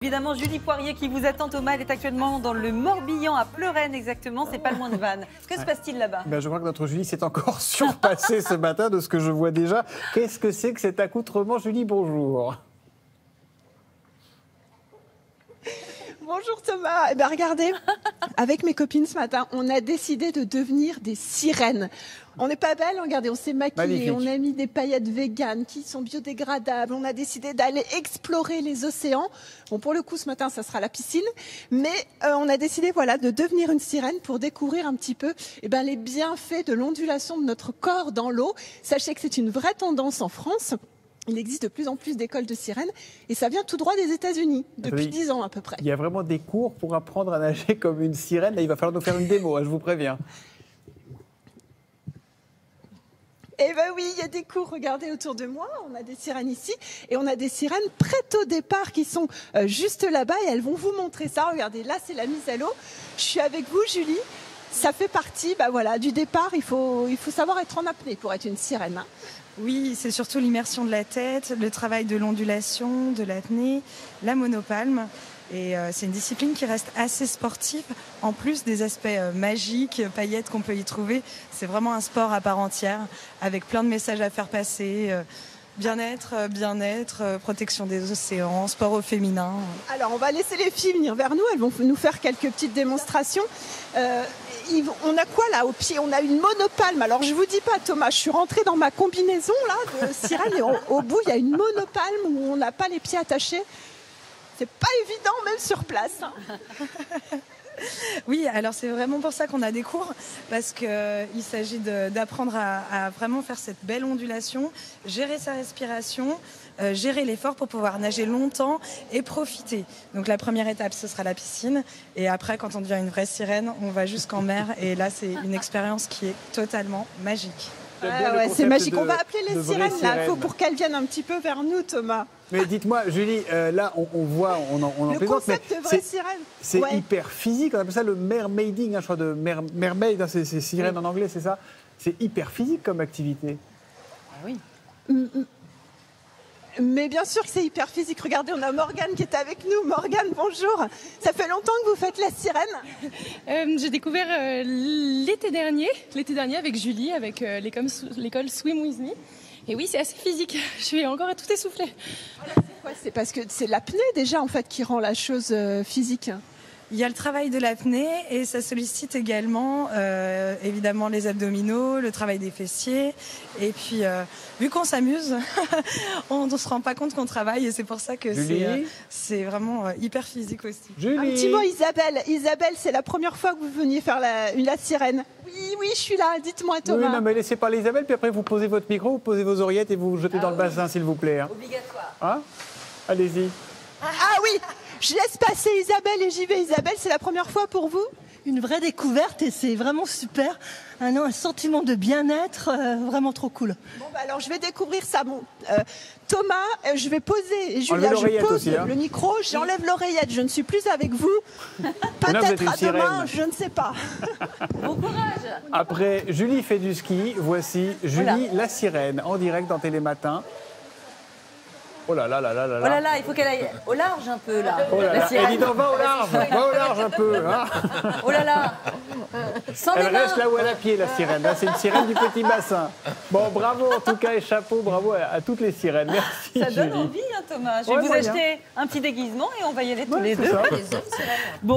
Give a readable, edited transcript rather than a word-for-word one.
Évidemment, Julie Poirier qui vous attend, Thomas, elle est actuellement dans le Morbihan, à Pleurennes exactement, c'est pas loin de Vannes. Que se passe-t-il là-bas? Je crois que notre Julie s'est encore surpassée ce matin de ce que je vois déjà. Qu'est-ce que c'est que cet accoutrement? Julie, bonjour. Bonjour Thomas. Eh bien, regardez, avec mes copines ce matin, on a décidé de devenir des sirènes. On n'est pas belles, regardez, on s'est maquillées, on a mis des paillettes véganes qui sont biodégradables, on a décidé d'aller explorer les océans. Bon, pour le coup, ce matin, ça sera la piscine, mais on a décidé voilà, de devenir une sirène pour découvrir un petit peu les bienfaits de l'ondulation de notre corps dans l'eau. Sachez que c'est une vraie tendance en France. Il existe de plus en plus d'écoles de sirènes et ça vient tout droit des États-Unis, depuis 10 ans à peu près. Il y a vraiment des cours pour apprendre à nager comme une sirène. Là, il va falloir nous faire une démo, je vous préviens. Eh bien oui, il y a des cours, regardez autour de moi, on a des sirènes ici et on a des sirènes prêtes au départ qui sont juste là-bas et elles vont vous montrer ça. Regardez, là c'est la mise à l'eau. Je suis avec vous Julie, ça fait partie du départ, il faut savoir être en apnée pour être une sirène. Hein. Oui, c'est surtout l'immersion de la tête, le travail de l'ondulation, de l'apnée, la monopalme. Et c'est une discipline qui reste assez sportive, en plus des aspects magiques, paillettes qu'on peut y trouver. C'est vraiment un sport à part entière, avec plein de messages à faire passer. Bien-être, protection des océans, sport au féminin. Alors, on va laisser les filles venir vers nous. Elles vont nous faire quelques petites démonstrations. On a quoi là au pied? On a une monopalme. Alors, je vous dis pas, Thomas, je suis rentrée dans ma combinaison là de sirène et au bout, il y a une monopalme où on n'a pas les pieds attachés. C'est pas évident, même sur place. Oui, alors c'est vraiment pour ça qu'on a des cours, parce qu'il s'agit d'apprendre à vraiment faire cette belle ondulation, gérer sa respiration, gérer l'effort pour pouvoir nager longtemps et profiter. Donc la première étape, ce sera la piscine, et après, quand on devient une vraie sirène, on va jusqu'en mer, et là, c'est une expérience qui est totalement magique. Ouais, c'est magique. On va appeler les sirènes là, pour qu'elles viennent un petit peu vers nous, Thomas. Mais dites-moi, Julie, là, on voit, on en le plaisante, concept de vraie sirène. C'est hyper physique. On appelle ça le mermaiding, je crois, de mermaid, c'est sirène en anglais, c'est ça? C'est hyper physique comme activité. Ah oui. Mais bien sûr que c'est hyper physique. Regardez, on a Morgane qui est avec nous. Morgane, bonjour. Ça fait longtemps que vous faites la sirène? J'ai découvert l'été dernier avec Julie, avec l'école Swim With Me. Et oui, c'est assez physique. Je suis encore tout essoufflée. C'est parce que c'est l'apnée déjà en fait qui rend la chose physique. Il y a le travail de l'apnée et ça sollicite également évidemment les abdominaux, le travail des fessiers. Et puis, vu qu'on s'amuse, on ne se rend pas compte qu'on travaille et c'est pour ça que c'est vraiment hyper physique aussi. Julie. Un petit mot, Isabelle. Isabelle, c'est la première fois que vous veniez faire la sirène. Oui, je suis là. Dites-moi, Thomas. Oui, non, mais laissez parler Isabelle, puis après vous posez votre micro, vous posez vos oreillettes et vous vous jetez dans le bassin, s'il vous plaît. Hein. Obligatoire. Hein? Allez-y. Ah oui, je laisse passer Isabelle et j'y vais. Isabelle, c'est la première fois pour vous? Une vraie découverte et c'est vraiment super. Un sentiment de bien-être vraiment trop cool. Bon, alors je vais découvrir ça. Bon, Thomas, je vais poser, et Julia, je pose aussi, hein. le micro, j'enlève l'oreillette. Je ne suis plus avec vous. Peut-être à demain, je ne sais pas. Bon courage. Après, Julie fait du ski. Voici Julie la sirène en direct dans Télématin. Oh là là là là là là. Oh là là, il faut qu'elle aille au large un peu là. Oh là là. sirène. Elle dit non, va au large un peu. Hein. Oh là là. Sans Elle les mains. reste là où elle a pied, la sirène. Là, c'est une sirène du petit bassin. Bon, bravo en tout cas et chapeau, bravo à toutes les sirènes. Merci Ça donne Julie. envie, hein, Thomas. Je vais vous moyen. acheter un petit déguisement et on va y aller tous Ouais, les c'est deux. ça. Bon.